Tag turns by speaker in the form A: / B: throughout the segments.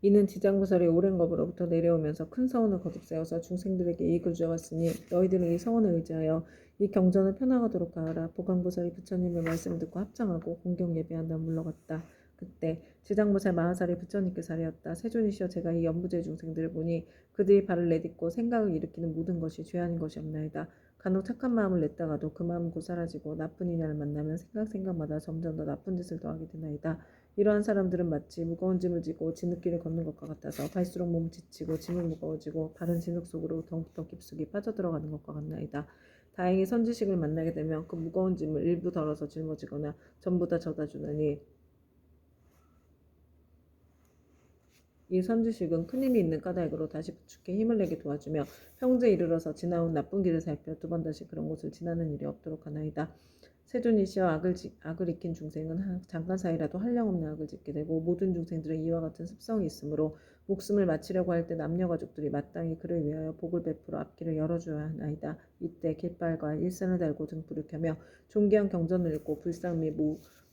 A: 이는 지장부살이 오랜 법으로부터 내려오면서 큰 서원을 거듭세워서 중생들에게 이익을 주어왔으니 너희들은 이 서원을 의지하여 이 경전을 펴나가도록 하라. 보강부살이 부처님의 말씀을 듣고 합장하고 공경 예배한 다음 물러갔다. 그때 지장부살 마하살이 부처님께 살이었다. 세존이시여, 제가 이 연부제 중생들을 보니 그들이 발을 내딛고 생각을 일으키는 모든 것이 죄 아닌 것이 없나이다. 간혹 착한 마음을 냈다가도 그 마음은 곧 사라지고 나쁜 인연을 만나면 생각마다 점점 더 나쁜 짓을 더하게 되나이다. 이러한 사람들은 마치 무거운 짐을 지고 진흙길을 걷는 것과 같아서 갈수록 몸이 지치고 짐은 무거워지고 발은 진흙 속으로 더욱더 깊숙이 빠져들어가는 것과 같나이다. 다행히 선지식을 만나게 되면 그 무거운 짐을 일부 덜어서 짊어지거나 전부 다 져다 주느니 이 선지식은 큰 힘이 있는 까닭으로 다시 부축해 힘을 내게 도와주며 평지에 이르러서 지나온 나쁜 길을 살펴 두 번 다시 그런 곳을 지나는 일이 없도록 하나이다. 세존이시여, 악을 익힌 중생은 잠깐 사이라도 한량없는 악을 짓게 되고 모든 중생들은 이와 같은 습성이 있으므로 목숨을 마치려고 할 때 남녀 가족들이 마땅히 그를 위하여 복을 베풀어 앞길을 열어줘야 하나이다. 이때 깃발과 일산을 달고 등불을 켜며 존귀한 경전을 읽고 불상 및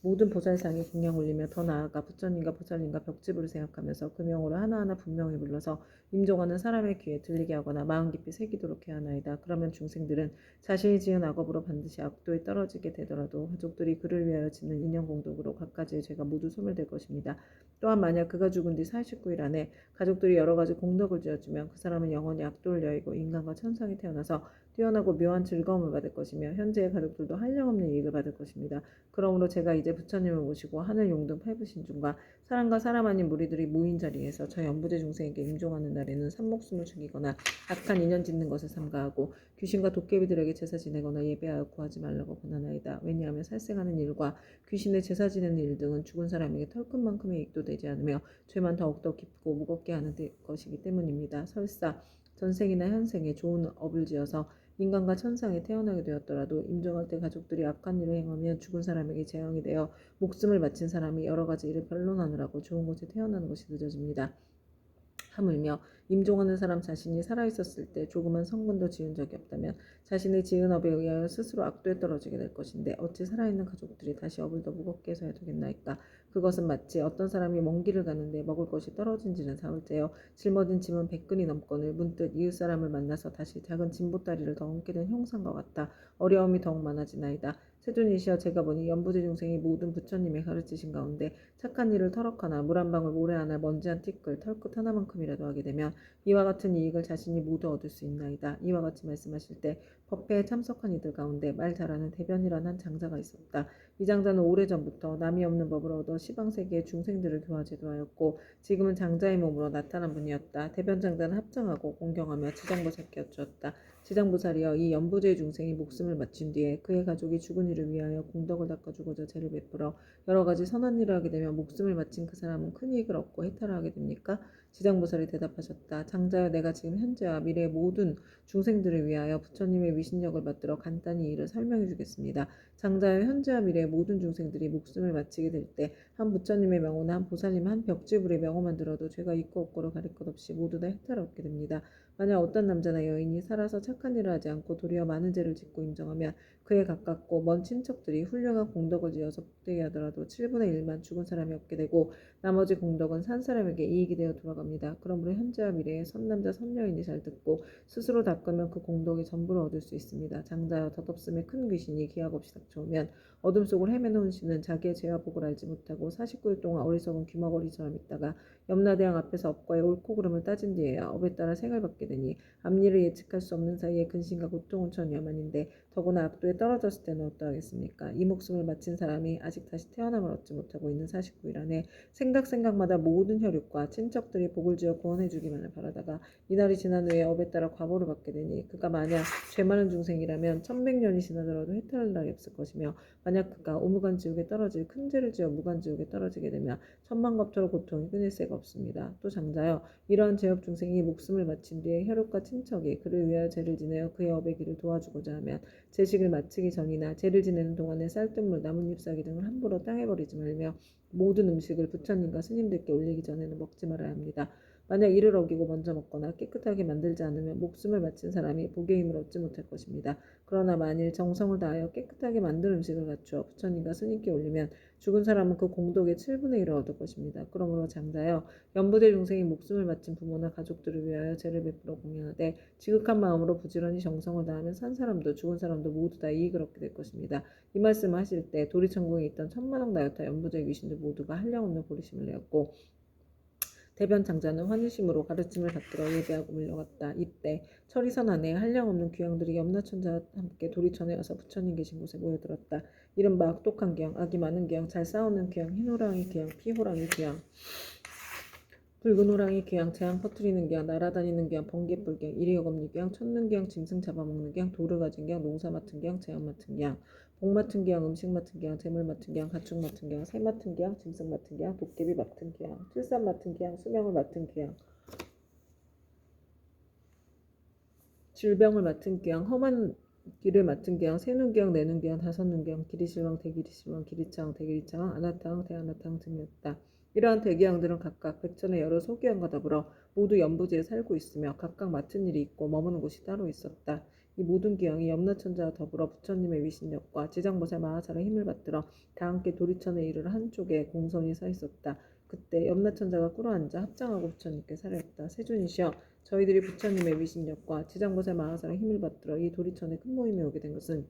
A: 모든 보살상에 공양 올리며 더 나아가 부처님과 보살님과 벽지부를 생각하면서 그 명으로 하나하나 분명히 불러서 임종하는 사람의 귀에 들리게 하거나 마음 깊이 새기도록 해야 하나이다. 그러면 중생들은 자신이 지은 악업으로 반드시 악도에 떨어지게 되더라도 가족들이 그를 위하여 짓는 인연공덕으로 갖가지의 죄가 모두 소멸될 것입니다. 또한 만약 그가 죽은 뒤 49일 안에 가족들이 여러 가지 공덕을 지어주면 그 사람은 영원히 악도를 여의고 인간과 천상에 태어나서 뛰어나고 묘한 즐거움을 받을 것이며 현재의 가족들도 한량없는 이익을 받을 것입니다. 그러므로 제가 이제 부처님을 모시고 하늘 용등 팔부신중과 사람과 사람 아닌 무리들이 모인 자리에서 저 연부제 중생에게 임종하는 날에는 산목숨을 죽이거나 악한 인연 짓는 것을 삼가하고 귀신과 도깨비들에게 제사 지내거나 예배하여 구하지 말라고 권하나이다. 왜냐하면 살생하는 일과 귀신의 제사 지내는 일 등은 죽은 사람에게 털끝만큼의 이익도 되지 않으며 죄만 더욱더 깊고 무겁게 하는 것이기 때문입니다. 설사 전생이나 현생에 좋은 업을 지어서 인간과 천상에 태어나게 되었더라도 임종할 때 가족들이 악한 일을 행하면 죽은 사람에게 재앙이 되어 목숨을 바친 사람이 여러 가지 일을 변론하느라고 좋은 곳에 태어나는 것이 늦어집니다. 하물며 임종하는 사람 자신이 살아있었을 때 조그만 성근도 지은 적이 없다면 자신의 지은 업에 의하여 스스로 악도에 떨어지게 될 것인데 어찌 살아있는 가족들이 다시 업을 더 무겁게 해서야 되겠나이까. 그것은 마치 어떤 사람이 먼 길을 가는데 먹을 것이 떨어진지는 사흘째요 짊어진 짐은 100근이 넘거늘 문득 이웃 사람을 만나서 다시 작은 짐보따리를 더 얹게 된 형상과 같다. 어려움이 더욱 많아지나이다. 세존이시여, 제가 보니 연부제 중생이 모든 부처님의 가르치신 가운데 착한 일을 터럭하나 물 한 방울 모래 하나 먼지 한 티끌 털끝 하나만큼이라도 하게 되면 이와 같은 이익을 자신이 모두 얻을 수 있나이다. 이와 같이 말씀하실 때 법회에 참석한 이들 가운데 말 잘하는 대변이라는 한 장자가 있었다. 이 장자는 오래전부터 남이 없는 법을 얻어 시방세계의 중생들을 교화제도하였고 지금은 장자의 몸으로 나타난 분이었다. 대변 장자는 합장하고 공경하며 지장보살께 여쭈었다. 지장보살이여, 이 연부제 중생이 목숨을 마친 뒤에 그의 가족이 죽은 이를 위하여 공덕을 닦아주고자 죄를 베풀어 여러 가지 선한 일을 하게 되면 목숨을 바친 그 사람은 큰 이익을 얻고 해탈을 하게 됩니까? 지장보살이 대답하셨다. 장자여, 내가 지금 현재와 미래의 모든 중생들을 위하여 부처님의 위신력을 받들어 간단히 이를 설명해 주겠습니다. 장자여, 현재와 미래의 모든 중생들이 목숨을 마치게 될 때 한 부처님의 명호나 한 보살님 한 벽지불의 명호만 들어도 죄가 있고 없고를 가릴 것 없이 모두 다 해탈을 얻게 됩니다. 만약 어떤 남자나 여인이 살아서 착한 일을 하지 않고 도리어 많은 죄를 짓고 임정하면 그에 가깝고 먼 친척들이 훌륭한 공덕을 지어서 복되게 하더라도 7분의 1만 죽은 사람이 얻게 되고 나머지 공덕은 산 사람에게 이익이 되어 돌아갑니다. 그러므로 현재와 미래에 선남자 선여인이 잘 듣고 스스로 닦으면 그 공덕의 전부를 얻을 수 있습니다. 장자여, 덧없음에 큰 귀신이 기약 없이 닥쳐오면 어둠 속을 헤매는 혼신은 자기의 죄와 복을 알지 못하고 49일 동안 어리석은 귀머거리처럼 있다가 염라대왕 앞에서 업과의 옳고 그름을 따진 뒤에야 업에 따라 생을 받게 되니 앞일을 예측할 수 없는 사이에 근심과 고통은 천여만인데 더구나 악도에 떨어졌을 때는 어떠하겠습니까? 이 목숨을 바친 사람이 아직 다시 태어남을 얻지 못하고 있는 49일 안에 생각마다 모든 혈육과 친척들이 복을 지어 구원해주기만을 바라다가 이날이 지난 후에 업에 따라 과보를 받게 되니 그가 만약 죄 많은 중생이라면 1100년이 지나더라도 해탈할 날이 없을 것이며 만약 그가 오무간지옥에 떨어질 큰 죄를 지어 무간지옥에 떨어지게 되면 천만겁처럼 고통이 끊일 새가 없습니다. 또 장자여, 이러한 죄업 중생이 목숨을 바친 뒤에 혈육과 친척이 그를 위하여 죄를 지내어 그의 업의 길을 도와주고자 하면 제식을 마치기 전이나 죄를 지내는 동안에 쌀뜨물, 나뭇잎 사기 등을 함부로 땅에 버리지 말며 모든 음식을 부처님과 스님들께 올리기 전에는 먹지 말아야 합니다. 만약 이를 어기고 먼저 먹거나 깨끗하게 만들지 않으면 목숨을 바친 사람이 복의 힘을 얻지 못할 것입니다. 그러나 만일 정성을 다하여 깨끗하게 만든 음식을 갖추어 부처님과 스님께 올리면 죽은 사람은 그 공덕의 7분의 1을 얻을 것입니다. 그러므로 장자여 연부될 중생이 목숨을 바친 부모나 가족들을 위하여 죄를 베풀어 공양하되 지극한 마음으로 부지런히 정성을 다하면 산 사람도 죽은 사람도 모두 다 이익을 얻게 될 것입니다. 이 말씀을 하실 때 도리천궁에 있던 천만억 나요타 연부될 귀신들 모두가 한량없는 보리심을 내었고 대변 장자는 환희심으로 가르침을 받들어 예배하고 물러갔다. 이때 철이선 안에 한량없는 귀양들이 염라천자와 함께 도리천에 와서 부처님 계신 곳에 모여들었다. 이른바 악독한 귀양, 악이 많은 귀양, 잘 싸우는 귀양, 흰호랑이 귀양, 피호랑이 귀양, 붉은 호랑이 귀양, 재앙 퍼뜨리는 귀양, 날아다니는 귀양, 번개불 귀양, 이리어검니 귀양, 첫는 귀양, 짐승 잡아먹는 귀양, 돌을 가진 귀양, 농사 맡은 귀양, 재앙 맡은 귀양, 복 맡은 귀양, 음식 맡은 귀양, 재물 맡은 귀양, 가축 맡은 귀양, 새 맡은 귀양, 짐승 맡은 귀양, 도깨비 맡은 귀양, 출산 맡은 귀양, 수명을 맡은 귀양, 질병을 맡은 귀양, 험한 길을 맡은 귀양, 세는 귀양, 내는 귀양, 다섯는 귀양, 기리실왕, 대기리실왕, 기리차왕, 대기리차왕, 아나타왕, 대아나타왕 등이었다. 이러한 대기왕들은 각각 백천의 여러 소기왕과 더불어 모두 연부지에 살고 있으며 각각 맡은 일이 있고 머무는 곳이 따로 있었다. 이 모든 기왕이 염라천자와 더불어 부처님의 위신력과 지장보살 마하사의 힘을 받들어 다 함께 도리천에 이르러 한쪽에 공손히 서 있었다. 그때 염라천자가 꿇어앉아 합장하고 부처님께 사례했다. 세존이시여 저희들이 부처님의 위신력과 지장보살 마하사의 힘을 받들어 이 도리천에 큰 모임에 오게 된 것은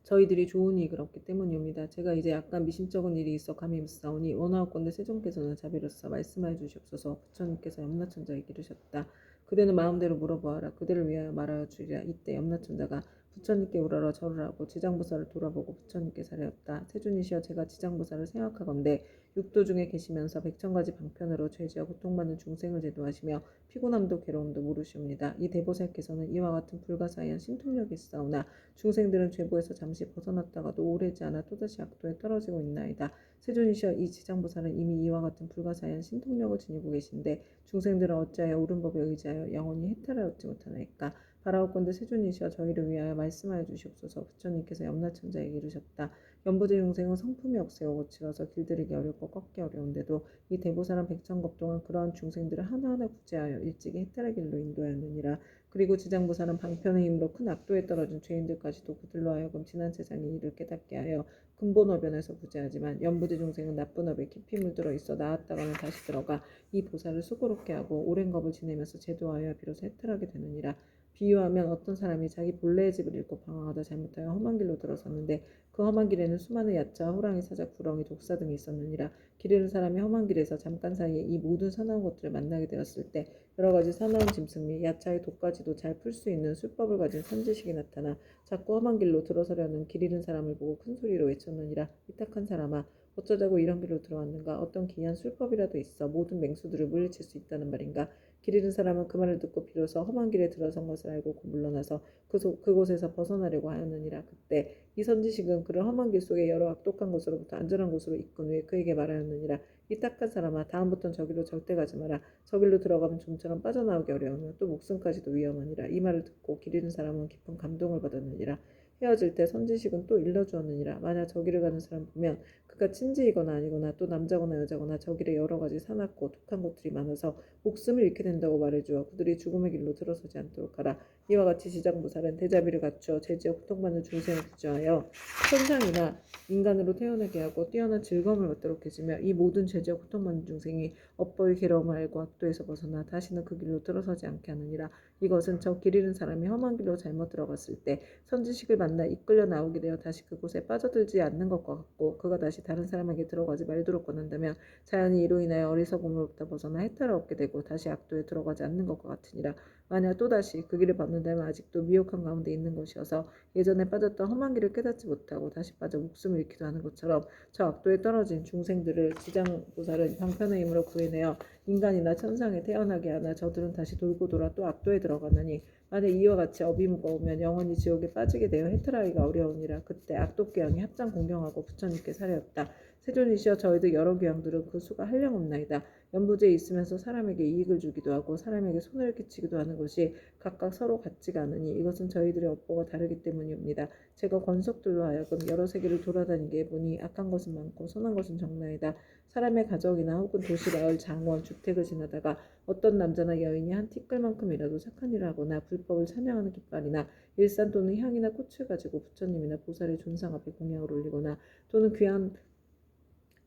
A: 저희들이 좋은 이익을 얻기 때문이옵니다. 제가 이제 약간 미심쩍은 일이 있어 감히 묻사오니 원하옵건대 세존께서는 자비로서 말씀하여 주시옵소서. 부처님께서 염라천자에게 이르셨다. 그대는 마음대로 물어보아라. 그대를 위하여 말하여 주리라. 이때 염라천자가 부처님께 우러러 절을 하고 지장보살을 돌아보고 부처님께 사례었다. 세존이시여 제가 지장보살을 생각하건대 육도 중에 계시면서 백천가지 방편으로 죄지어 고통받는 중생을 제도하시며 피곤함도 괴로움도 모르시옵니다. 이 대보살께서는 이와 같은 불가사의한 신통력이 있사오나 중생들은 죄보에서 잠시 벗어났다가도 오래지 않아 또다시 악도에 떨어지고 있나이다. 세존이시여 이 지장보살은 이미 이와 같은 불가사의한 신통력을 지니고 계신데 중생들은 어찌하여 옳은 법에 의지하여 영원히 해탈을 얻지 못하나이까. 바라옵건대 세존이시여 저희를 위하여 말씀하여 주시옵소서. 부처님께서 염라천자에게 이르셨다. 연부제 중생은 성품이 억세고 거칠어서 길들이기 어렵고 꺾기 어려운데도 이 대보살은 백천겁 동안 그러한 중생들을 하나하나 구제하여 일찍이 해탈의 길로 인도하였느니라. 그리고 지장보살은 방편의 힘으로 큰 악도에 떨어진 죄인들까지도 그들로 하여금 지난 세상의 일을 깨닫게 하여 근본어변에서 구제하지만 연부지 중생은 나쁜 업에 깊이 물들어 있어 나았다가는 다시 들어가 이 보살을 수고롭게 하고 오랜 겁을 지내면서 제도하여 비로소 해탈하게 되느니라. 비유하면 어떤 사람이 자기 본래의 집을 잃고 방황하다 잘못하여 험한 길로 들어섰는데 그 험한 길에는 수많은 야채와 호랑이, 사자, 구렁이, 독사 등이 있었느니라. 길 잃은 사람이 험한 길에서 잠깐 사이에 이 모든 사나운 것들을 만나게 되었을 때 여러 가지 사나운 짐승 및 야차의 독까지도 잘 풀 수 있는 술법을 가진 선지식이 나타나 자꾸 험한 길로 들어서려는 길 잃은 사람을 보고 큰 소리로 외쳤느니라. 이 딱한 사람아 어쩌자고 이런 길로 들어왔는가. 어떤 기이한 술법이라도 있어 모든 맹수들을 물리칠 수 있다는 말인가. 길 잃은 사람은 그 말을 듣고 비로소 험한 길에 들어선 것을 알고 물러나서 그곳에서 벗어나려고 하였느니라. 그때 이 선지식은 그를 험한 길 속에 여러 악독한 곳으로부터 안전한 곳으로 이끈 후에 그에게 말하였느니라. 이 딱한 사람아 다음부턴 저길로 절대 가지 마라. 저길로 들어가면 좀처럼 빠져나오기 어려우며 또 목숨까지도 위험하니라. 이 말을 듣고 길 잃은 사람은 깊은 감동을 받았느니라. 헤어질 때 선지식은 또 일러주었느니라. 만약 저길을 가는 사람 보면 그가 친지이거나 아니거나 또 남자거나 여자거나 저길에 여러 가지 사납고 독한 곳들이 많아서 목숨을 잃게 된다고 말해주어 그들이 죽음의 길로 들어서지 않도록 하라. 이와 같이 지장보살은 대자비를 갖추어 죄지어 고통받는 중생을 구제하여 천상이나 인간으로 태어나게 하고 뛰어난 즐거움을 얻도록 해주며 이 모든 죄지어 고통받는 중생이 업보의 괴로움을 알고 악도에서 벗어나 다시는 그 길로 들어서지 않게 하느니라. 이것은 저 길 잃은 사람이 험한 길로 잘못 들어갔을 때 선지식을 만나 이끌려 나오게 되어 다시 그곳에 빠져들지 않는 것과 같고 그가 다시 다른 사람에게 들어가지 말도록 권한다면 자연히 이로 인하여 어리석음으로부터 벗어나 해탈을 얻게 되고 다시 악도에 들어가지 않는 것과 같으니라. 만약 또다시 그 길을 밟는다면 아직도 미혹한 가운데 있는 것이어서 예전에 빠졌던 험한 길을 깨닫지 못하고 다시 빠져 목숨을 잃기도 하는 것처럼 저 악도에 떨어진 중생들을 지장보살은 방편의 힘으로 구해내어 인간이나 천상에 태어나게 하나 저들은 다시 돌고 돌아 또 악도에 들어가느니 만약 이와 같이 업이 무거우면 영원히 지옥에 빠지게 되어 해탈하기가 어려우니라. 그때 악독귀양이 합장 공경하고 부처님께 사례었다. 세존이시여 저희들 여러 귀양들은 그 수가 한량없나이다. 연부제에 있으면서 사람에게 이익을 주기도 하고 사람에게 손해를 끼치기도 하는 것이 각각 서로 같지가 않으니 이것은 저희들의 업보가 다르기 때문입니다. 제가 권속들로 하여금 여러 세계를 돌아다니게 해보니 악한 것은 많고 선한 것은 적나이다. 사람의 가정이나 혹은 도시, 마을, 장원, 주택을 지나다가 어떤 남자나 여인이 한 티끌만큼이라도 착한 일을 하거나 불법을 찬양하는 깃발이나 일산 또는 향이나 꽃을 가지고 부처님이나 보살의 존상 앞에 공양을 올리거나 또는 귀한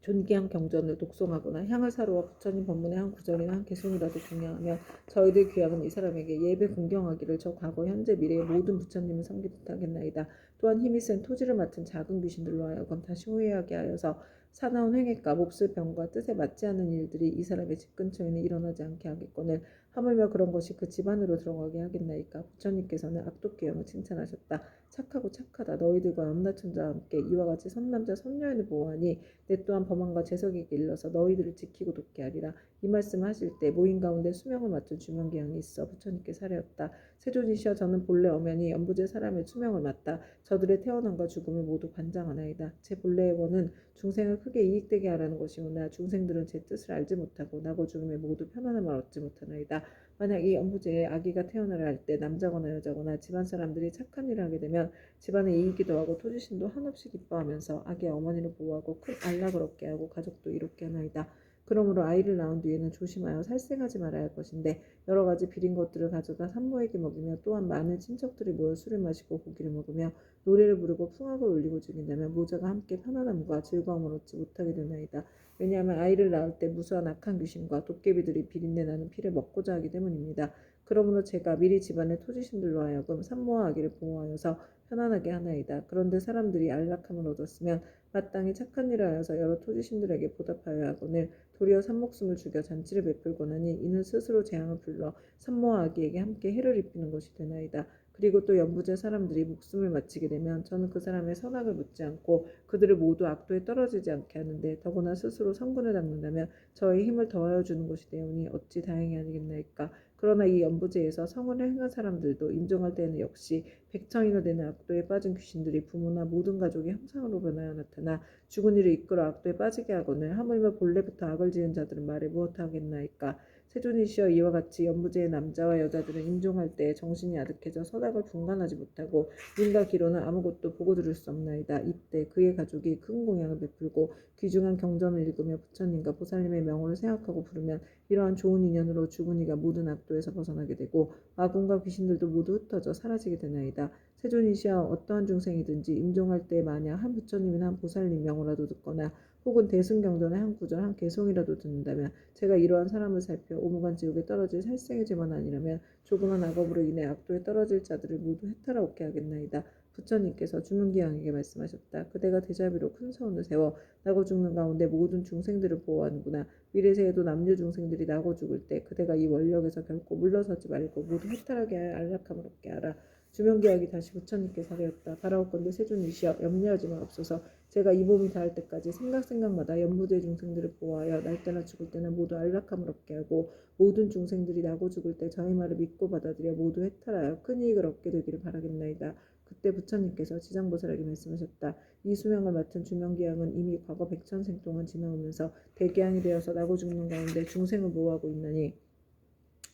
A: 존귀한 경전을 독송하거나 향을 사로와 부처님 법문의 한 구절이나 한 개송이라도 중요하며 저희들 귀하는 이 사람에게 예배 공경하기를 저 과거 현재 미래의 모든 부처님을 섬기듯 하겠나이다. 또한 힘이 센 토지를 맡은 작은 귀신들로 하여금 다시 후회하게 하여서 사나운 행위가 몹쓸 병과 뜻에 맞지 않는 일들이 이 사람의 집 근처에는 일어나지 않게 하겠거늘 하물며 그런 것이 그 집안으로 들어가게 하겠나이까. 부처님께서는 악독기형을 칭찬하셨다. 착하고 착하다. 너희들과 염라천자와 함께 이와 같이 선남자 선녀인을 보호하니 내 또한 범한과 재석에게 일러서 너희들을 지키고 돕게 하리라. 이 말씀을 하실 때 모인 가운데 수명을 맡은 주명기양이 있어 부처님께 사례었다. 세존이시여 저는 본래 엄연히 연부제 사람의 수명을 맡다. 저들의 태어남과 죽음을 모두 관장하나이다. 제 본래의 원은 중생을 크게 이익되게 하라는 것이오나 중생들은 제 뜻을 알지 못하고 나고 죽음에 모두 편안함을 얻지 못하나이다. 만약 이 연부제에 아기가 태어나려 할 때 남자거나 여자거나 집안 사람들이 착한 일을 하게 되면 집안에 이익이 더하고 토지신도 한없이 기뻐하면서 아기의 어머니를 보호하고 큰 안락을 얻게 하고 가족도 이롭게 하나이다. 그러므로 아이를 낳은 뒤에는 조심하여 살생하지 말아야 할 것인데 여러 가지 비린 것들을 가져다 산모에게 먹이며 또한 많은 친척들이 모여 술을 마시고 고기를 먹으며 노래를 부르고 풍악을 울리고 죽인다면 모자가 함께 편안함과 즐거움을 얻지 못하게 되나이다. 왜냐하면 아이를 낳을 때 무수한 악한 귀신과 도깨비들이 비린내 나는 피를 먹고자 하기 때문입니다. 그러므로 제가 미리 집안의 토지신들로 하여금 산모와 아기를 보호하여서 편안하게 하나이다. 그런데 사람들이 안락함을 얻었으면 마땅히 착한 일을 하여서 여러 토지신들에게 보답하여야 하거늘 도리어 산목숨을 죽여 잔치를 베풀곤 하니 이는 스스로 재앙을 불러 산모와 아기에게 함께 해를 입히는 것이 되나이다. 그리고 또 연부제 사람들이 목숨을 마치게 되면 저는 그 사람의 선악을 묻지 않고 그들을 모두 악도에 떨어지지 않게 하는데 더구나 스스로 성분을 닦는다면 저의 힘을 더하여 주는 것이 되오니 어찌 다행이 아니겠나이까. 그러나 이 연부제에서 성을 행한 사람들도 임종할 때에는 역시 백청이나 되는 악도에 빠진 귀신들이 부모나 모든 가족의 형상으로 변하여 나타나 죽은 이를 이끌어 악도에 빠지게 하거늘 하물며 본래부터 악을 지은 자들은 말에 무엇하겠나이까. 세존이시여 이와 같이 연부제의 남자와 여자들은 임종할 때 정신이 아득해져 선악을 분간하지 못하고 눈과 귀로는 아무것도 보고 들을 수 없나이다. 이때 그의 가족이 큰 공양을 베풀고 귀중한 경전을 읽으며 부처님과 보살님의 명호를 생각하고 부르면 이러한 좋은 인연으로 죽은 이가 모든 악도에서 벗어나게 되고 아군과 귀신들도 모두 흩어져 사라지게 되나이다. 세존이시여 어떠한 중생이든지 임종할 때 만약 한 부처님이나 한 보살님 명호라도 듣거나 혹은 대승경전의 한 구절 한 개송이라도 듣는다면 제가 이러한 사람을 살펴 오무간 지옥에 떨어질 살생이지만 아니라면 조그만 악업으로 인해 악도에 떨어질 자들을 모두 해탈하게 하겠나이다. 부처님께서 주문기양에게 말씀하셨다. 그대가 대자비로 큰 서원을 세워 나고 죽는 가운데 모든 중생들을 보호하는구나. 미래세에도 남녀 중생들이 나고 죽을 때 그대가 이 원력에서 결코 물러서지 말고 모두 해탈하게 하여 안락함을 얻게 하라. 주명기약이 다시 부처님께 사례었다. 바라옵건대 세존이시여 염려하지 마옵소서. 제가 이 몸이 닿을 때까지 생각마다 연부제 중생들을 보호하여 날 때나 죽을 때나 모두 안락함을 얻게 하고 모든 중생들이 나고 죽을 때 저의 말을 믿고 받아들여 모두 해탈하여 큰 이익을 얻게 되기를 바라겠나이다. 그때 부처님께서 지장보살에게 말씀하셨다. 이 수명을 맡은 주명기양은 이미 과거 백천생 동안 지나오면서 대기양이 되어서 나고 죽는 가운데 중생을 보호하고 있나니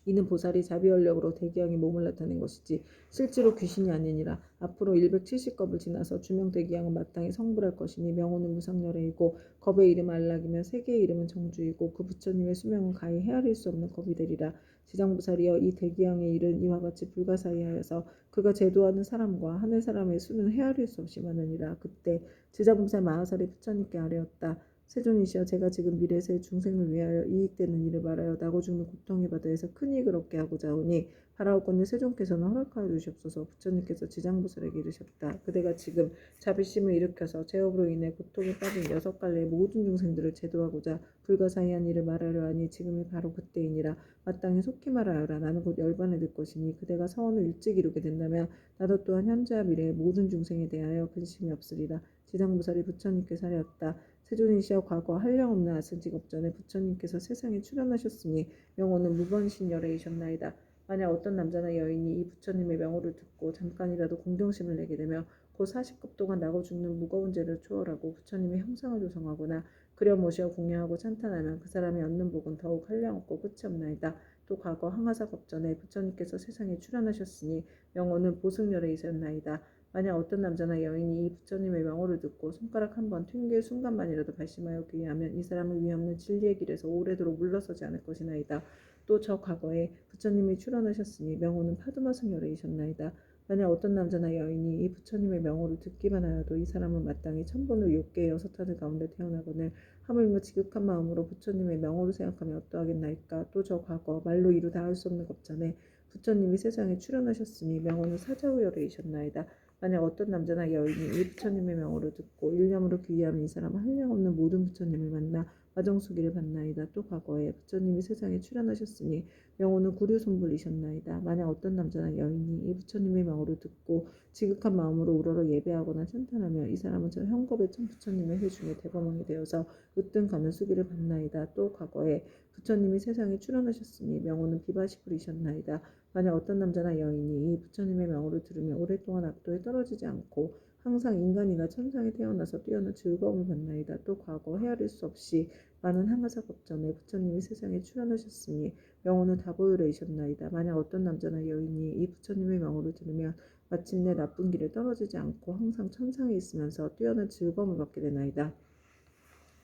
A: 이는 보살이 자비원력으로 대기양의 몸을 나타낸 것이지 실제로 귀신이 아니니라. 앞으로 170겁을 지나서 주명 대기양은 마땅히 성불할 것이니 명호는 무상열애이고 겁의 이름 안락이며 세계의 이름은 정주이고 그 부처님의 수명은 가히 헤아릴 수 없는 겁이 되리라. 지장보살이여 이 대기양의 일은 이와 같이 불가사의하여서 그가 제도하는 사람과 하늘 사람의 수는 헤아릴 수 없이 많으니라. 그때 지장보살 마하살이 부처님께 아뢰었다. 세존이시여 제가 지금 미래세 중생을 위하여 이익되는 일을 말하여 나고 죽는 고통의 바다에서 큰 이익을 얻게 하고자 하오니 바라옵건대 세존께서는 허락하여 주시옵소서. 부처님께서 지장보살에게 이르셨다. 그대가 지금 자비심을 일으켜서 제업으로 인해 고통에 빠진 6갈래의 모든 중생들을 제도하고자 불가사의한 일을 말하려 하니 지금이 바로 그때이니라. 마땅히 속히 말하여라. 나는 곧 열반에 들 것이니 그대가 서원을 일찍 이루게 된다면 나도 또한 현재와 미래의 모든 중생에 대하여 근심이 없으리라. 지장보살이 부처님께 사례었다. 세존이시여 과거 한량없는 아승직업 전에 부처님께서 세상에 출현하셨으니 명호는 무번신열애이셨나이다. 만약 어떤 남자나 여인이 이 부처님의 명호를 듣고 잠깐이라도 공경심을 내게 되며 곧 40급 동안 나고 죽는 무거운 죄를 초월하고 부처님의 형상을 조성하거나 그려 모시어 공양하고 찬탄하면 그 사람이 얻는 복은 더욱 한량없고 끝이 없나이다. 또 과거 항하사급 전에 부처님께서 세상에 출현하셨으니 명호는 보승열애이셨나이다. 만약 어떤 남자나 여인이 이 부처님의 명호를 듣고 손가락 한 번 튕길 순간만이라도 발심하여 귀의하면 이 사람은 위없는 진리의 길에서 오래도록 물러서지 않을 것이나이다. 또 저 과거에 부처님이 출현하셨으니 명호는 파두마승열애이셨나이다. 만약 어떤 남자나 여인이 이 부처님의 명호를 듣기만 하여도 이 사람은 마땅히 천번을 6개의 여섯 하늘 가운데 태어나거늘 하물며 지극한 마음으로 부처님의 명호를 생각하며 어떠하겠나이까. 또 저 과거 말로 이루 다할 수 없는 겁전에 부처님이 세상에 출현하셨으니 명호는 사자우열이셨나이다. 만약 어떤 남자나 여인이 이 부처님의 명호를 듣고 일념으로 귀의하면 이 사람은 한량없는 모든 부처님을 만나 와정수기를 받나이다. 또 과거에 부처님이 세상에 출현하셨으니 명호는 구류손불이셨나이다. 만약 어떤 남자나 여인이 이 부처님의 명호를 듣고 지극한 마음으로 우러러 예배하거나 찬탄하며 이 사람은 저 현겁의 천 부처님의 회 중에 대범하게 되어서 으뜸 가는 수기를 받나이다. 또 과거에 부처님이 세상에 출현하셨으니 명호는 비바시불이셨나이다. 만약 어떤 남자나 여인이 이 부처님의 명호를 들으며 오랫동안 악도에 떨어지지 않고 항상 인간이나 천상에 태어나서 뛰어난 즐거움을 받나이다. 또 과거 헤아릴 수 없이 많은 항아사 겁전에 부처님이 세상에 출현하셨으니 명호는 다보유레이셨나이다. 만약 어떤 남자나 여인이 이 부처님의 명호를 들으면 마침내 나쁜 길에 떨어지지 않고 항상 천상에 있으면서 뛰어난 즐거움을 받게 되나이다.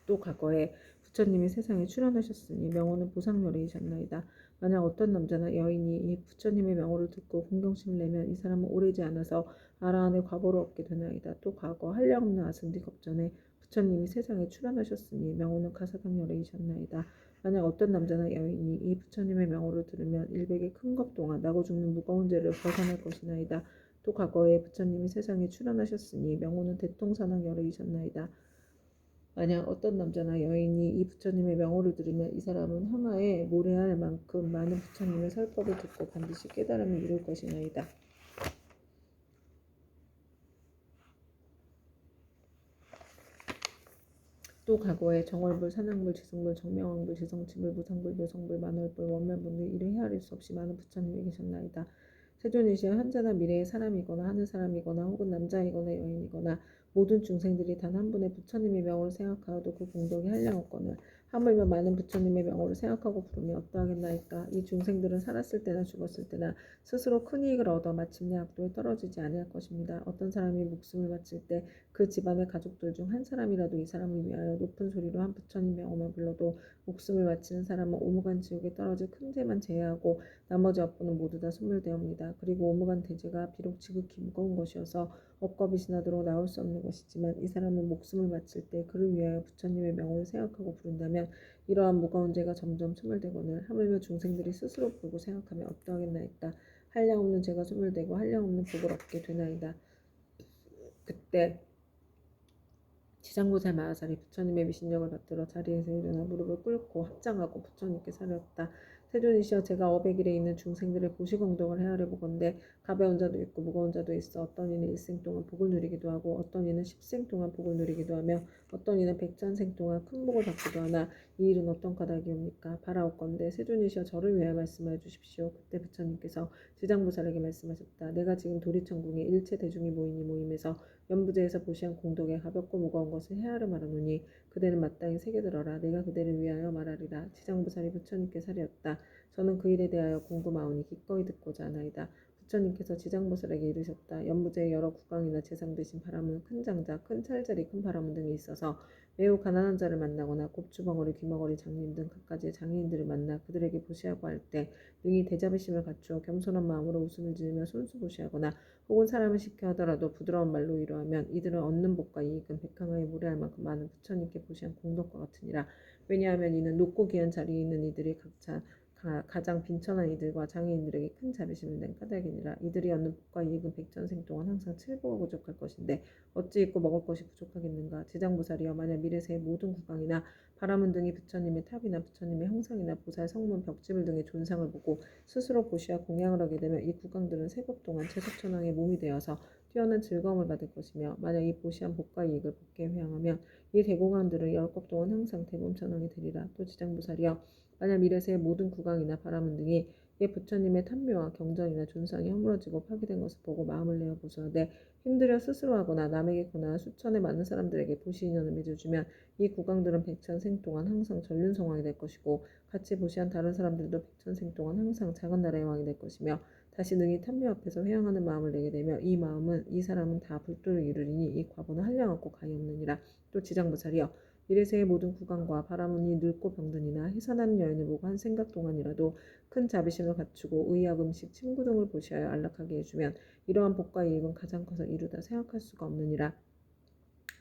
A: 또 과거에 부처님이 세상에 출현하셨으니 명호는 보상요레이셨나이다. 만약 어떤 남자나 여인이 이 부처님의 명호를 듣고 공경심을 내면 이 사람은 오래지 않아서 아라한의 과보를 얻게 되나이다. 또 과거 한량없는 아승디 겁전에 부처님이 세상에 출현하셨으니 명호는 가사당요레이셨나이다. 만약 어떤 남자나 여인이 이 부처님의 명호를 들으면 일백의 큰 겁 동안 나고 죽는 무거운 죄를 벗어날 것이나이다. 또 과거에 부처님이 세상에 출현하셨으니 명호는 대통사당요레이셨나이다. 만약 어떤 남자나 여인이 이 부처님의 명호를 들으면 이 사람은 항아에 모래알 만큼 많은 부처님의 설법을 듣고 반드시 깨달음을 이룰 것이나이다. 또 과거에 정월불, 산왕불, 지승불, 정명왕불, 지성치불, 무상불, 묘성불, 만월불, 원멸불 이를 헤아릴 수 없이 많은 부처님이 계셨나이다. 세존이시여 현재나 미래의 사람이거나 하늘 사람이거나 혹은 남자이거나 여인이거나 모든 중생들이 단 한 분의 부처님의 명호를 생각하여도 그 공덕이 한량없거늘 하물며 많은 부처님의 명호를 생각하고 부르면 어떠하겠나이까. 이 중생들은 살았을 때나 죽었을 때나 스스로 큰 이익을 얻어 마침내 악도에 떨어지지 아니할 것입니다. 어떤 사람이 목숨을 바칠 때 그 집안의 가족들 중 한 사람이라도 이 사람을 위하여 높은 소리로 한 부처님 명호만 불러도 목숨을 바치는 사람은 오무간 지옥에 떨어질 큰 죄만 제외하고 나머지 업보는 모두 다 소멸되옵니다. 그리고 오무간 대죄가 비록 지극히 무거운 것이어서 업겁이 지나도록 나올 수 없는 것이지만 이 사람은 목숨을 바칠 때 그를 위하여 부처님의 명호를 생각하고 부른다면 이러한 무거운 죄가 점점 소멸되거늘 하물며 중생들이 스스로 부르고 생각하면 어떠하겠나이까. 한량없는 죄가 소멸되고 한량없는 복을 얻게 되나이다. 그때 지장보살 마하살이 부처님의 미신력을 받들어 자리에서 일어나 무릎을 꿇고 합장하고 부처님께 사렸다. 세존이시여 제가 어백일에 있는 중생들의 보시공덕을 헤아려 보건대 가벼운 자도 있고 무거운 자도 있어 어떤 이는 일생 동안 복을 누리기도 하고 어떤 이는 십생 동안 복을 누리기도 하며 어떤 이는 백전생 동안 큰 복을 받기도 하나 이 일은 어떤 까닭이옵니까? 바라옵건대 세존이시여 저를 위하여 말씀하여 주십시오. 그때 부처님께서 지장보살에게 말씀하셨다. 내가 지금 도리천궁에 일체 대중이 모인 이 모임에서 연부제에서 보시한 공덕에 가볍고 무거운 것을 헤아려 말하노니 그대는 마땅히 새겨들어라. 내가 그대를 위하여 말하리라. 지장보살이 부처님께 사리었다. 저는 그 일에 대하여 궁금하오니 기꺼이 듣고자 하나이다. 부처님께서 지장보살에게 이르셨다. 연부제의 여러 국왕이나 재상 대신 바라문, 큰 장자, 큰 찰자리, 큰 바라문 등이 있어서 매우 가난한 자를 만나거나 곱주벙어리, 귀머거리, 장님 등 각가지의 장애인들을 만나 그들에게 보시하고 할 때 능히 대자비심을 갖추어 겸손한 마음으로 웃음을 지으며 손수보시하거나 혹은 사람을 시켜 하더라도 부드러운 말로 위로하면 이들은 얻는 복과 이익은 백항아에 무례할 만큼 많은 부처님께 보시한 공덕과 같으니라. 왜냐하면 이는 높고 귀한 자리에 있는 이들이 각자 가장 빈천한 이들과 장애인들에게 큰 자비심을 낸 까닭이니라. 이들이 얻는 복과 이익은 백전생 동안 항상 칠복을 부족할 것인데 어찌 있고 먹을 것이 부족하겠는가. 지장보살이여 만약 미래세의 모든 국왕이나 바라문 등이 부처님의 탑이나 부처님의 형상이나 보살 성문 벽지물 등의 존상을 보고 스스로 보시와 공양을 하게 되면 이 국왕들은 세법 동안 채석천왕의 몸이 되어서 뛰어난 즐거움을 받을 것이며 만약 이 보시한 복과 이익을 복게 회항하면 이 대공왕들은 열법 동안 항상 대범천왕이 되리라. 또 지장보살이여 만약 미래세의 모든 국왕이나 바라문 등이 옛 부처님의 탐묘와 경전이나 존상이 허물어지고 파괴된 것을 보고 마음을 내어 보소하되 힘들여 스스로 하거나 남에게 거나 수천의 많은 사람들에게 보시인연을 맺어주면 이 국왕들은 백천생 동안 항상 전륜성왕이 될 것이고 같이 보시한 다른 사람들도 백천생 동안 항상 작은 나라의 왕이 될 것이며 다시 능히 탐묘 앞에서 회항하는 마음을 내게 되며 이 사람은 다 불도를 이루리니 이 과보는 한량없고 가히 없느니라. 또 지장보살이여 미래세의 모든 구강과 바라문이 늙고 병드니나 해산하는 여인을 보고 한 생각 동안이라도 큰 자비심을 갖추고 의학 음식 침구 등을 보시하여 안락하게 해주면 이러한 복과 이익은 가장 커서 이루다 생각할 수가 없느니라.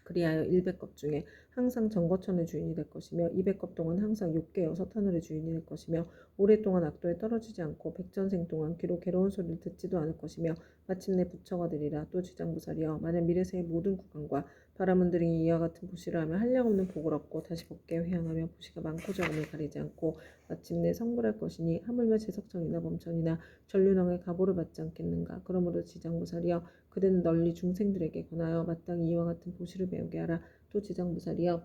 A: 그리하여 100겁 중에 항상 정거천의 주인이 될 것이며 200겁 동안 항상 욕계 6하늘의 주인이 될 것이며 오랫동안 악도에 떨어지지 않고 백전생 동안 귀로 괴로운 소리를 듣지도 않을 것이며 마침내 부처가 되리라. 또 지장부살이여 만약 미래세의 모든 구간과 바라문들이 이와 같은 보시를 하며 한량없는 복을 얻고 다시 법계에 회항하며 보시가 많고 적음을 가리지 않고 마침내 성불할 것이니 하물며 제석천이나 범천이나 전륜왕의 가보를 받지 않겠는가. 그러므로 지장부살이여 그대는 널리 중생들에게 권하여 마땅히 이와 같은 보시를 배우게 하라. 또 지장부살이여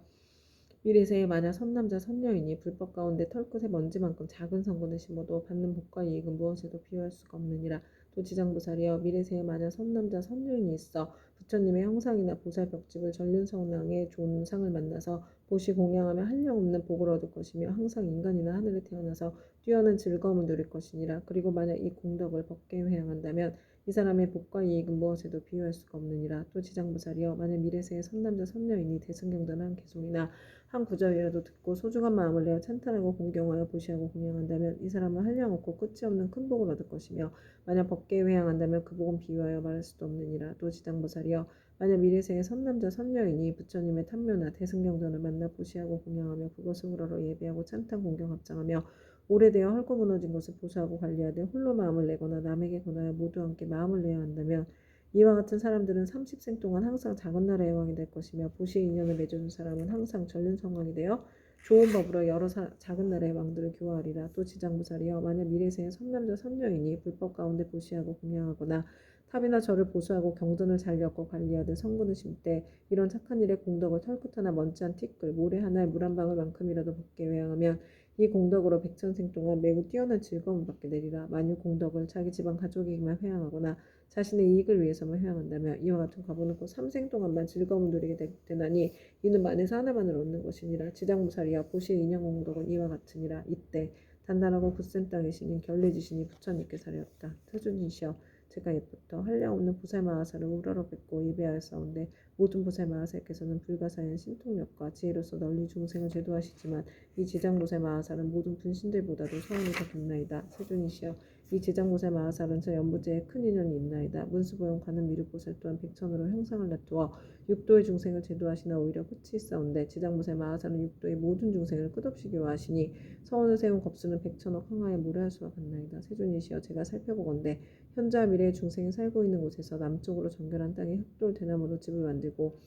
A: 미래세에 만약 선남자 선녀이니 불법 가운데 털끝에 먼지만큼 작은 성분을 심어도 받는 복과 이익은 무엇에도 비유할 수가 없느니라. 또 지장부살이여 미래세에 만약 선남자 선녀인이 있어 부처님의 형상이나 보살 벽집을 전륜성왕의 좋은 상을 만나서 보시 공양하며 한량없는 복을 얻을 것이며 항상 인간이나 하늘에 태어나서 뛰어난 즐거움을 누릴 것이니라. 그리고 만약 이 공덕을 법계에 회양한다면 이 사람의 복과 이익은 무엇에도 비유할 수가 없느니라. 또 지장부살이여 만약 미래세의 선남자 선녀인이 대승경전한 개송이나 한 구절이라도 듣고 소중한 마음을 내어 찬탄하고 공경하여 보시하고 공양한다면 이 사람은 한량없고 끝이 없는 큰 복을 얻을 것이며 만약 법계에 회양한다면 그 복은 비유하여 말할 수도 없느니라. 또 지장보살이여 만약 미래생의 선남자 선녀이니 부처님의 탐묘나 대승경전을 만나 보시하고 공양하며 그것을 우러러 예배하고 찬탄 공경 합장하며 오래되어 헐고 무너진 것을 보수하고 관리하되 홀로 마음을 내거나 남에게 권하여 모두 함께 마음을 내야 한다면 이와 같은 사람들은 30생 동안 항상 작은 나라의 왕이 될 것이며 보시의 인연을 맺어준 사람은 항상 전륜성왕이 되어 좋은 법으로 여러 작은 나라의 왕들을 교화하리라. 또 지장부살이여 만약 미래세의 선남자 선녀이니 불법 가운데 보시하고 공양하거나 탑이나 절을 보수하고 경전을 잘 엮고 관리하되 성군을 심때 이런 착한 일의 공덕을 털끝 하나 먼지 한 티끌 모래 하나에 물 한 방울만큼이라도 받게 회양하면 이 공덕으로 백천생 동안 매우 뛰어난 즐거움을 받게 되리라. 만일 공덕을 자기 집안 가족에게만 회양하거나 자신의 이익을 위해서만 회양한다면 이와 같은 과보는 곧 3생 동안만 즐거움을 누리게 되나니 이는 만에서 하나만을 얻는 것이니라. 지장무살이야 보시의 인연 공덕은 이와 같으니라. 이때 단단하고 굳센 땅에 신인 결례지신이 부처님께 사려었다. 태준이시여 제가 옛부터 한량없는 보살마하사를 우러러 뵙고 예배하였사온데 모든 보살마하사께서는 불가사의한 신통력과 지혜로서 널리 중생을 제도하시지만 이 지장보살마하사는 모든 분신들보다도 소원이 더 깊나이다. 세존이시여 이 지장보살마하사는 저 연부제에 큰 인연이 있나이다. 문수보영 관음 미륵보살 또한 백천으로 형상을 다투어 육도의 중생을 제도하시나 오히려 끝이 있사온데 지장보살마하사는 육도의 모든 중생을 끝없이 교화하시니 서원을 세운 겁수는 백천억 항하에 무례할 수가 같나이다. 세존이시여 제가 살펴보건대 현재와 미래의 중생이 살고 있는 곳에서 남쪽으로 정결한 땅에 흑돌 대나무로 집을 만들고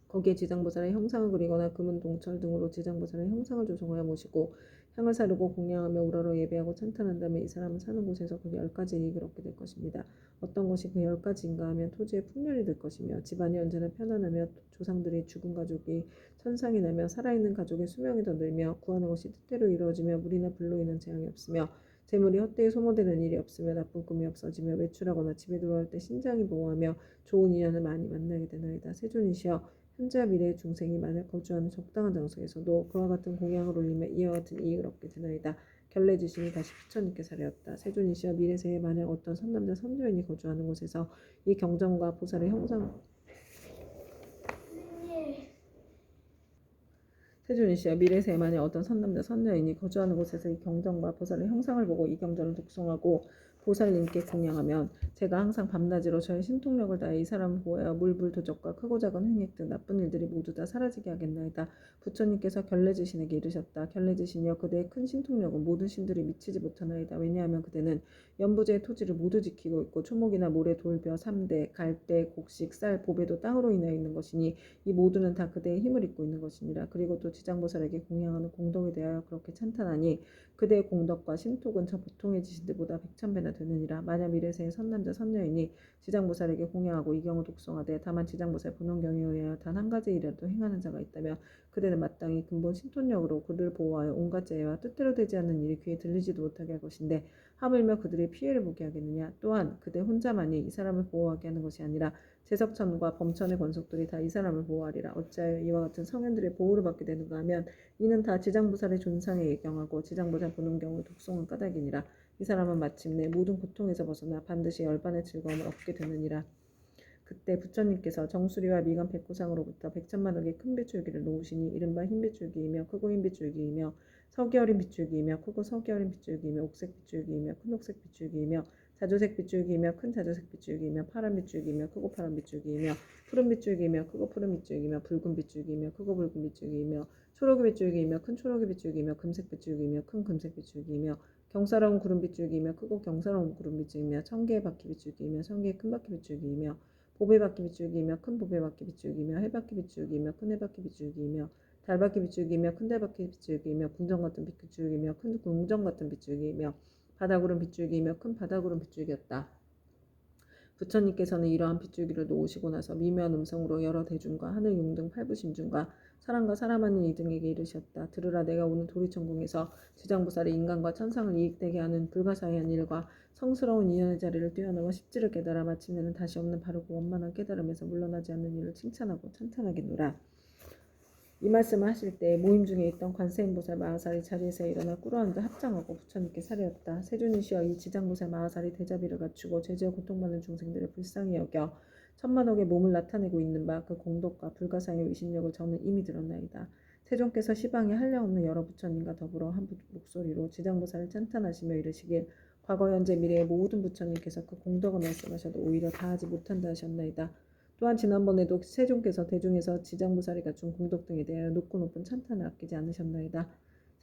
A: 거기에 지장보살의 형상을 그리거나 금은 동철 등으로 지장보살의 형상을 조성하여 모시고 향을 사르고 공양하며 우러러 예배하고 찬탄한 다음에 이 사람은 사는 곳에서 그 10가지 이익을 얻게 될 것입니다. 어떤 것이 그 10가지인가 하면 토지의 풍년이 될 것이며 집안이 언제나 편안하며 조상들이 죽은 가족이 천상이 나며 살아있는 가족의 수명이 더 늘며 구하는 것이 뜻대로 이루어지며 물이나 불로 인한 재앙이 없으며 재물이 헛되이 소모되는 일이 없으며 나쁜 꿈이 없어지며 외출하거나 집에 돌아올 때 신장이 보호하며 좋은 인연을 많이 만나게 되나이다. 세존이시여 현재와 미래의 중생이 만약 거주하는 적당한 장소에서도 그와 같은 공양을 올리며 이와 같은 이익을 얻게 되나이다. 결례지신이 다시 부처님께 사려었다. 세존이시여 미래세에 만약 어떤 선남자 선녀인이 거주하는 곳에서 이 경전과 보살의 형상 세존이시여 미래세에 만약 어떤 선남자 선녀인이 거주하는 곳에서 이 경전과 보살의 형상을 보고 이 경전을 독송하고 보살님께 공양하면 제가 항상 밤낮으로 저의 신통력을 다해 이 사람을 보호하여 물불 도적과 크고 작은 횡액 등 나쁜 일들이 모두 다 사라지게 하겠나이다. 부처님께서 결례지신에게 이르셨다. 결례지신이여 그대의 큰 신통력은 모든 신들이 미치지 못하나이다. 왜냐하면 그대는 연부제의 토지를 모두 지키고 있고 초목이나 모래, 돌벼, 삼대, 갈대, 곡식, 쌀, 보배도 땅으로 인하여 있는 것이니 이 모두는 다 그대의 힘을 입고 있는 것이니라. 그리고 또 지장보살에게 공양하는 공덕에 대하여 그렇게 찬탄하니 그대의 공덕과 신톡은 저 보통의 지신들보다 백천배나 되느니라. 만약 미래세의 선남자 선녀이니 지장보살에게 공양하고 이 경우 독송하되 다만 지장보살 본원경에 의하여 단 한 가지 일이라도 행하는 자가 있다면 그대는 마땅히 근본 신통력으로 그를 보호하여 온갖 재해와 뜻대로 되지 않는 일이 귀에 들리지도 못하게 할 것인데 하물며 그들의 피해를 보게 하겠느냐. 또한 그대 혼자만이 이 사람을 보호하게 하는 것이 아니라 제석천과 범천의 권속들이 다 이 사람을 보호하리라. 어찌하여 이와 같은 성현들의 보호를 받게 되는가 하면 이는 다 지장보살의 존상에 예경하고 지장보살 본원경을 독송한 까닭이니라. 이 사람은 마침내 모든 고통에서 벗어나 반드시 열반의 즐거움을 얻게 되느니라. 그때 부처님께서 정수리와 미간 백구상으로부터 백천만억의 큰 빗줄기를 놓으시니 이른바 흰 빗줄기이며 크고 흰 빗줄기이며 석이 어린 빗줄기이며 크고 석이 어린 빗줄기이며 옥색 빗줄기이며 큰 옥색 빗줄기이며 자주색 빗줄기이며 큰 자주색 빗줄기이며 파란 빗줄기이며 크고 파란 빗줄기이며 푸른 빗줄기이며 크고 푸른 빗줄기이며 붉은 빗줄기이며 크고 붉은 빗줄기이며 초록이 빗줄기이며 큰 초록이 빗줄기이며 금색 빗줄기이며 큰 금색 빗줄기이며 경사로운 구름 빗줄기이며 크고 경사로운 구름 빗줄기이며 천개의 바퀴 빗줄기이며 천개의 큰 바퀴 빗줄기이며 보배 바퀴 빗줄기이며 큰 보배 바퀴 빗줄기이며 해바퀴 빗줄기이며 큰 해바퀴 빗줄기이며 달바퀴 빗줄기이며 큰 달바퀴 빗줄기이며 궁정 같은 빗줄기이며 큰 궁정 같은 빗줄기이며 바다구름 빗줄기이며 큰 바다구름 빗줄기였다. 부처님께서는 이러한 빗줄기를 놓으시고 나서 미묘한 음성으로 여러 대중과 하늘 용등 팔부심중과 사람과 사람 아닌 이등에게 이르셨다. 들으라, 내가 오늘 도리천궁에서 지장보살이 인간과 천상을 이익되게 하는 불가사의한 일과 성스러운 인연의 자리를 뛰어넘어 십지를 깨달아 마침내는 다시 없는 바르고 원만한 깨달음에서 물러나지 않는 일을 칭찬하고 찬탄하겠노라. 이 말씀을 하실 때 모임 중에 있던 관세음보살 마하살이 자리에서 일어나 꿇어앉아 합장하고 부처님께 사례었다. 세존이시여, 이 지장보살 마하살이 대자비를 갖추고 죄지어 고통받는 중생들을 불쌍히 여겨 천만억의 몸을 나타내고 있는 바 그 공덕과 불가사의 위신력을 저는 이미 들었나이다. 세존께서 시방에 한량없는 여러 부처님과 더불어 한 목소리로 지장보살을 찬탄하시며 이르시길, 과거 현재 미래의 모든 부처님께서 그 공덕을 말씀하셔도 오히려 다하지 못한다 하셨나이다. 또한 지난번에도 세존께서 대중에서 지장보살이 갖춘 공덕 등에 대하여 높고 높은 찬탄을 아끼지 않으셨나이다.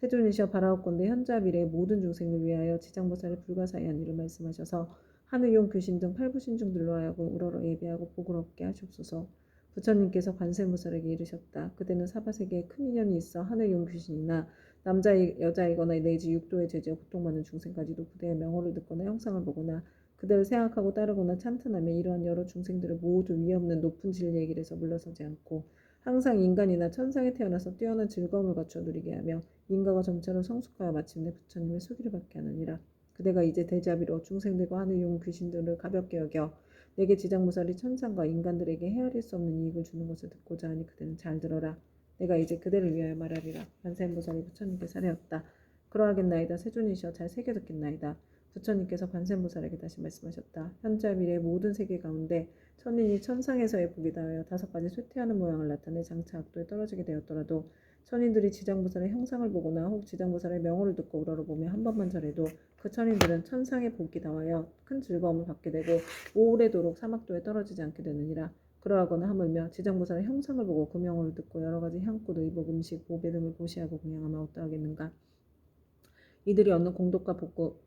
A: 세존이시여, 바라옵건대 현자 미래의 모든 중생을 위하여 지장보살의 불가사의한 일을 말씀하셔서 하늘용 귀신 등 팔부신중들로 하여금 우러러 예배하고 복을 얻게 하시옵소서. 부처님께서 관세음보살에게 이르셨다. 그대는 사바세계에 큰 인연이 있어 하늘용 귀신이나 남자 여자이거나 내지 육도의 죄지어 고통받는 중생까지도 그대의 명호를 듣거나 형상을 보거나 그대를 생각하고 따르거나 찬탄하며 이러한 여러 중생들을 모두 위없는 높은 진리의 길에서 물러서지 않고 항상 인간이나 천상에 태어나서 뛰어난 즐거움을 갖춰 누리게 하며 인가가 점차로 성숙하여 마침내 부처님의 수기를 받게 하느니라. 그대가 이제 대자비로 중생들과 하늘 용 귀신들을 가볍게 여겨 내게 지장보살이 천상과 인간들에게 헤아릴 수 없는 이익을 주는 것을 듣고자 하니 그대는 잘 들어라. 내가 이제 그대를 위하여 말하리라. 관세음보살이 부처님께 사례었다. 그러하겠나이다. 세존이시여, 잘 새겨 듣겠나이다. 부처님께서 관세음보살에게 다시 말씀하셨다. 현재 미래의 모든 세계 가운데 천인이 천상에서의 복이 다하여 5가지 쇠퇴하는 모양을 나타내 장차 악도에 떨어지게 되었더라도 천인들이 지장보살의 형상을 보거나 혹 지장보살의 명호를 듣고 우러러보며 한 번만 절해도 그 천인들은 천상의 복이 다하여 큰 즐거움을 받게 되고 오래도록 사막도에 떨어지지 않게 되느니라. 그러하거나 하물며 지장보살의 형상을 보고 그 명호를 듣고 여러가지 향꽃, 의복, 음식, 보배 등을 보시하고 공양하면 어떠하겠는가. 이들이 얻는 공덕과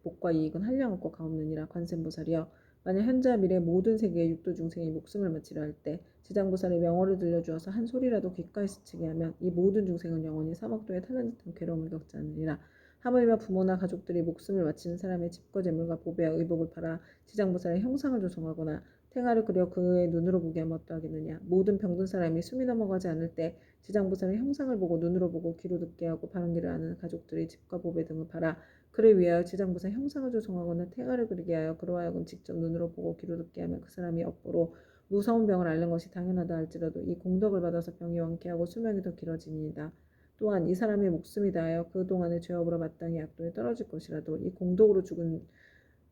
A: 복과 이익은 한량없고 가없느니라. 관세음보살이여, 만약 현재 미래 모든 세계의 육도 중생이 목숨을 마치려 할 때 지장보살의 명호를 들려주어서 한 소리라도 귓가에 스치게 하면 이 모든 중생은 영원히 사막도에 타는 듯한 괴로움을 겪지 않으리라. 하물며 부모나 가족들이 목숨을 마치는 사람의 집과 재물과 보배와 의복을 팔아 지장보살의 형상을 조성하거나 태가를 그려 그의 눈으로 보게 하면 어떠하겠느냐. 모든 병든 사람이 숨이 넘어가지 않을 때 지장보살의 형상을 보고 눈으로 보고 귀로 듣게 하고 바른 길을 아는 가족들이 집과 보배 등을 팔아 그를 위하여 지장보살 형상을 조성하거나 태가를 그리게 하여 그로 하여금 직접 눈으로 보고 귀로 듣게 하면 그 사람이 업보로 무서운 병을 앓는 것이 당연하다 할지라도 이 공덕을 받아서 병이 완쾌하고 수명이 더 길어지니이다. 또한 이 사람의 목숨이 다하여 그동안의 죄업으로 마땅히 악도에 떨어질 것이라도 이 공덕으로 죽은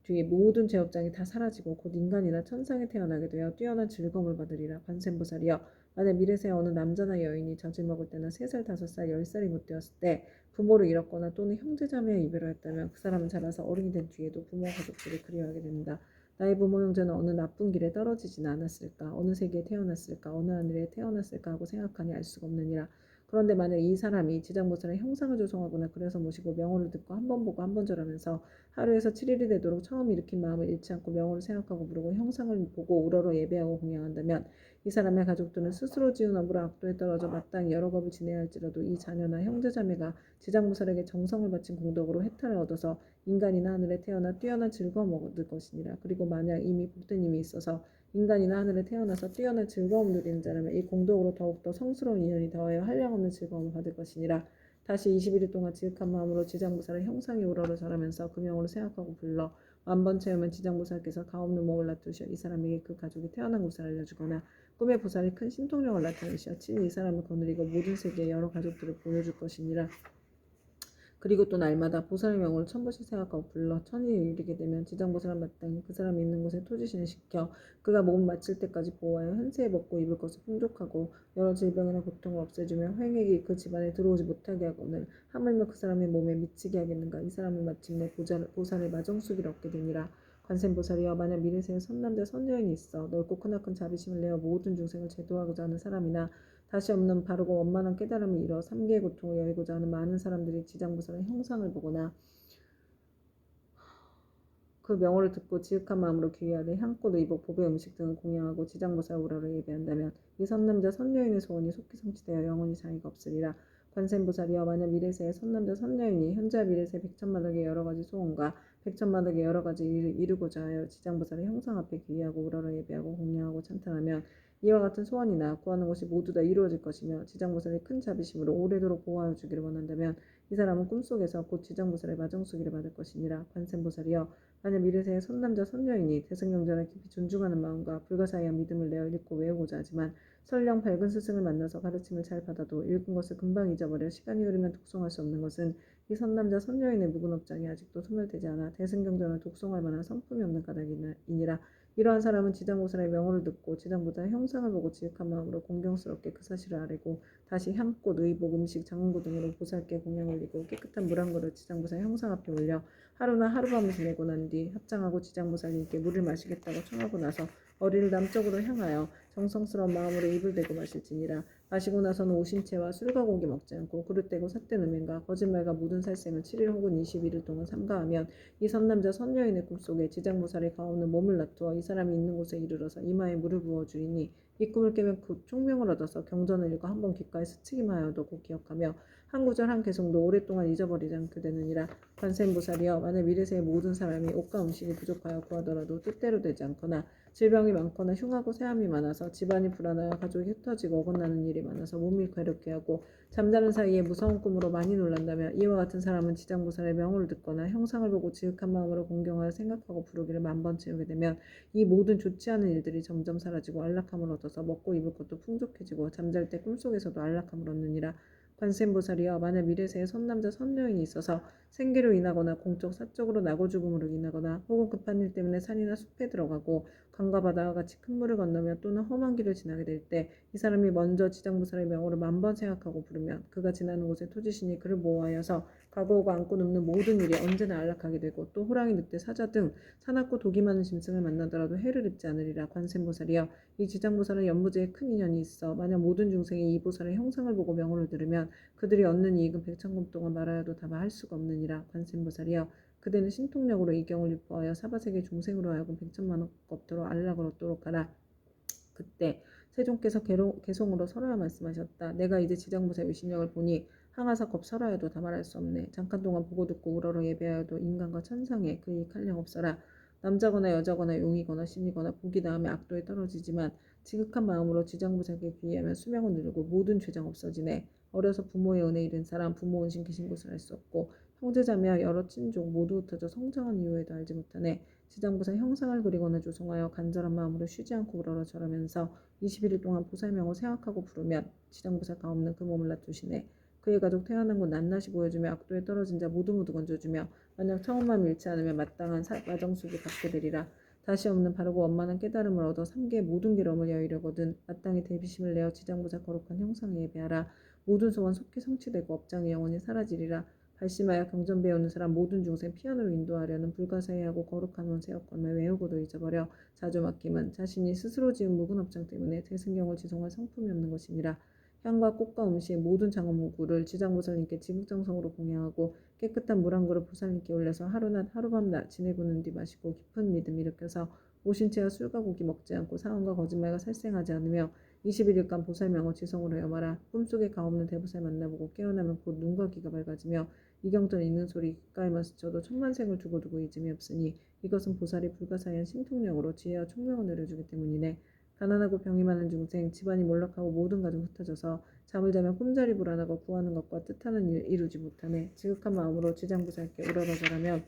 A: 뒤에 모든 죄업장이 다 사라지고 곧 인간이나 천상에 태어나게 되어 뛰어난 즐거움을 받으리라. 관세음보살이여, 만약 미래세 어느 남자나 여인이 젖을 먹을 때나 3살, 5살, 10살이 못 되었을 때 부모를 잃었거나 또는 형제자매와 이별하였다면 그 사람은 자라서 어른이 된 뒤에도 부모 가족들이 그리워하게 된다. 나의 부모 형제는 어느 나쁜 길에 떨어지지는 않았을까, 어느 세계에 태어났을까, 어느 하늘에 태어났을까 하고 생각하니 알 수가 없느니라. 그런데 만약 이 사람이 지장보살의 형상을 조성하거나 그래서 모시고 명호를 듣고 한 번 보고 한 번 절하면서 하루에서 7일이 되도록 처음 일으킨 마음을 잃지 않고 명호를 생각하고 부르고 형상을 보고 우러러 예배하고 공양한다면 이 사람의 가족들은 스스로 지은 업으로 악도에 떨어져 마땅히 여러 겁을 지내야 할지라도 이 자녀나 형제자매가 지장보살에게 정성을 바친 공덕으로 해탈을 얻어서 인간이나 하늘에 태어나 뛰어난 즐거움을 얻을 것이니라. 그리고 만약 이미 복된 힘이 있어서 인간이나 하늘에 태어나서 뛰어난 즐거움을 누리는 자라면 이 공덕으로 더욱더 성스러운 인연이 더하여 한량없는 즐거움을 받을 것이니라. 다시 21일 동안 지극한 마음으로 지장보살의 형상이 우러러 절하면서 그 명으로 생각하고 불러 만번 채우면 지장보살께서 가없는 몸을 놔두셔 이 사람에게 그 가족이 태어난 곳을 알려주거나 꿈의 보살이 큰 신통력을 나타내셔 친히 이 사람을 거느리고 모든 세계의 여러 가족들을 보여줄 것이니라. 그리고 또 날마다 보살의 명을 1000번씩 생각하고 불러 천일에 이르게 되면 지장보살은 마땅히 그 사람이 있는 곳에 토지신을 시켜 그가 몸을 마칠 때까지 보호하여 현세에 먹고 입을 것을 풍족하고 여러 질병이나 고통을 없애주며 횡액이 그 집안에 들어오지 못하게 하고는 하물며 그 사람의 몸에 미치게 하겠는가. 이 사람은 마침내 보살의 마정수기를 얻게 되니라. 관세음보살이여 만약 미래세에 선남자 선여인이 있어 넓고 크나큰 자비심을 내어 모든 중생을 제도하고자 하는 사람이나 다시 없는 바르고 원만한 깨달음을 이뤄 삼계의 고통을 여의고자 하는 많은 사람들이 지장보살의 형상을 보거나 그 명호를 듣고 지극한 마음으로 귀의하되 향꽃 의복 보배 음식 등을 공양하고 지장보살 우러러 예배한다면 이 선남자 선여인의 소원이 속히 성취되어 영원히 자의가 없으리라. 관세음보살이여 만약 미래세에 선남자 선여인이 현재와 미래세 백천만억의 여러가지 소원과 백천만억의 여러가지 일을 이루고자 하여 지장보살의 형상 앞에 귀의하고 우러러 예배하고 공양하고 찬탄하면 이와 같은 소원이나 구하는 것이 모두 다 이루어질 것이며 지장보살의 큰 자비심으로 오래도록 보호하여 주기를 원한다면 이 사람은 꿈속에서 곧 지장보살의 마정수기를 받을 것이니라. 관세음보살이여 만약 미래세의 선남자 선여인이 대승경전을 깊이 존중하는 마음과 불가사의한 믿음을 내어 읽고 외우고자 하지만 설령 밝은 스승을 만나서 가르침을 잘 받아도 읽은 것을 금방 잊어버려 시간이 흐르면 독송할 수 없는 것은 이 선남자 선여인의 묵은 업장이 아직도 소멸되지 않아 대승경전을 독송할 만한 성품이 없는 까닭이니라. 이러한 사람은 지장보살의 명호를 듣고 지장보살의 형상을 보고 지극한 마음으로 공경스럽게 그 사실을 아뢰고 다시 향꽃, 의복, 음식, 장음고 등으로 보살께 공양을 올리고 깨끗한 물 한 그릇 지장보살 형상 앞에 올려 하루나 하룻밤을 지내고 난 뒤 합장하고 지장보살님께 물을 마시겠다고 청하고 나서 어리를 남쪽으로 향하여 정성스러운 마음으로 입을 대고 마실지니라. 마시고 나서는 오신채와 술과 고기 먹지 않고 그릇되고 삿된 음행과 거짓말과 묻은 살생을 7일 혹은 21일 동안 삼가하면 이 선남자 선여인의 꿈속에 지장보살의 가없는 몸을 놔두어 이 사람이 있는 곳에 이르러서 이마에 물을 부어주리니 이 꿈을 깨면 곧 총명을 얻어서 경전을 읽어 한번 귓가에 스치기만 하여도 곧 기억하며 한 구절 한 개성도 오랫동안 잊어버리지 않게 되느니라. 관세음보살이여 만약 미래세의 모든 사람이 옷과 음식이 부족하여 구하더라도 뜻대로 되지 않거나 질병이 많거나 흉하고 세함이 많아서 집안이 불안하여 가족이 흩어지고 어긋나는 일이 많아서 몸이 괴롭게 하고 잠자는 사이에 무서운 꿈으로 많이 놀란다면 이와 같은 사람은 지장보살의 명호를 듣거나 형상을 보고 지극한 마음으로 공경하여 생각하고 부르기를 만번 채우게 되면 이 모든 좋지 않은 일들이 점점 사라지고 안락함을 얻어서 먹고 입을 것도 풍족해지고 잠잘 때 꿈속에서도 안락함을 얻느니라. 관세음보살이여 만약 미래세에 선남자 선여인이 있어서 생계로 인하거나 공적 사적으로 나고 죽음으로 인하거나 혹은 급한 일 때문에 산이나 숲에 들어가고 강과 바다와 같이 큰 물을 건너며 또는 험한 길을 지나게 될 때 이 사람이 먼저 지장보살의 명호를 만번 생각하고 부르면 그가 지나는 곳에 토지신이 그를 보호하여서 가고 오고 안고 눕는 모든 일이 언제나 안락하게 되고 또 호랑이, 늑대, 사자 등 사납고 독이 많은 짐승을 만나더라도 해를 입지 않으리라. 관세음보살이여 이 지장보살은 연무제에 큰 인연이 있어 만약 모든 중생이 이 보살의 형상을 보고 명호를 들으면 그들이 얻는 이익은 백천금 동안 말하여도 다 할 수가 없느니라. 관세음보살이여 그대는 신통력으로 이 경을 유포하여 사바세계 중생으로 하여금 백천만억 업도로 안락을 얻도록 하라. 그때 세종께서 개송으로 설하여 말씀하셨다. 내가 이제 지장보살 위신력을 보니 항하사 겁 설하여도 다 말할 수 없네. 잠깐 동안 보고 듣고 우러러 예배하여도 인간과 천상에 그 이익 한량 없어라. 남자거나 여자거나 용이거나 신이거나 복이 다음에 악도에 떨어지지만 지극한 마음으로 지장보살께 귀의하면 수명은 늘고 모든 죄장 없어지네. 어려서 부모의 은혜 잃은 사람 부모 은신 계신 곳을 알 수 없고 형제자매와 여러 친족 모두 흩어져 성장한 이후에도 알지 못하네. 지장보살 형상을 그리거나 조성하여 간절한 마음으로 쉬지 않고 우러러 절하면서 21일 동안 보살명을 생각하고 부르면 지장보살 가없는 그 몸을 놔두시네. 그의 가족 태어난 곳 낱낱이 보여주며 악도에 떨어진 자 모두 건져주며 만약 청혼만 잃지 않으면 마땅한 마정수기 받게 되리라. 다시 없는 바르고 원만한 깨달음을 얻어 삼계의 모든 괴로움을 여의려거든 마땅히 대비심을 내어 지장보살 거룩한 형상에 예배하라. 모든 소원 속히 성취되고 업장이 영원히 사라지리라. 발심하여 경전 배우는 사람 모든 중생 피안으로 인도하려는 불가사의하고 거룩한 원세역권을 외우고도 잊어버려 자주 맡김은 자신이 스스로 지은 묵은 업장 때문에 대승경을 지송할 성품이 없는 것이니라. 향과 꽃과 음식 모든 장엄무구를 지장보살님께 지극정성으로 공양하고 깨끗한 물 한 그릇 보살님께 올려서 하루낮 하루밤 지내고 는 뒤 마시고 깊은 믿음 일으켜서 오신채와 술과 고기 먹지 않고 사언과 거짓말과 살생하지 않으며 21일간 보살명호 지성으로 여마라. 꿈속에 가없는 대보살 만나보고 깨어나면 곧 눈과 귀가 밝아지며 이경전 읽는 소리 귓가에만 스쳐도 천만생을 두고두고 잊음이 없으니 이것은 보살이 불가사의한 신통력으로 지혜와 총명을 내려주기 때문이네. 가난하고 병이 많은 중생 집안이 몰락하고 모든 가정 흩어져서 잠을 자면 꿈자리 불안하고 구하는 것과 뜻하는 일 이루지 못하네. 지극한 마음으로 지장보살께 우러러 절하면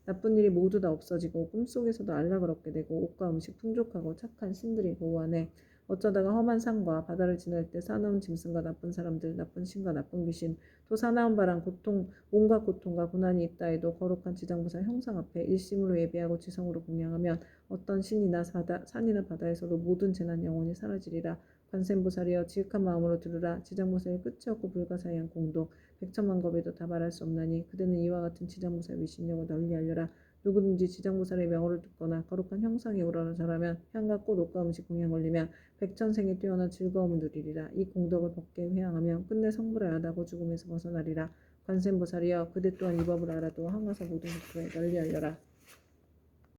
A: 나쁜 일이 모두 다 없어지고 꿈속에서도 안락을 얻게 되고 옷과 음식 풍족하고 착한 신들이 보호하네. 어쩌다가 험한 산과 바다를 지날 때 사나운 짐승과 나쁜 사람들, 나쁜 신과 나쁜 귀신, 또 사나운 바람, 고통, 온갖 고통과 고난이 있다 해도 거룩한 지장보살 형상 앞에 일심으로 예배하고 지성으로 공양하면 어떤 신이나 산이나 바다에서도 모든 재난 영원히 사라지리라. 관세음보살이여 지극한 마음으로 들으라. 지장보살이 끝이 없고 불가사의한 공덕 백천만 겁에도 다 말할 수 없나니 그대는 이와 같은 지장보살 위신력을 널리 알려라. 누구든지 지장보살의 명호를 듣거나 거룩한 형상에 우러러 절하면 향과 꽃, 옷과 음식 공양 올리면 백천생에 뛰어난 즐거움을 누리리라. 이 공덕을 법게 회항하면 끝내 성불하여 나고 죽음에서 벗어나리라. 관세음보살이여 그대 또한 이 법을 알아도 항아서 모든 국토에 널리 알려라.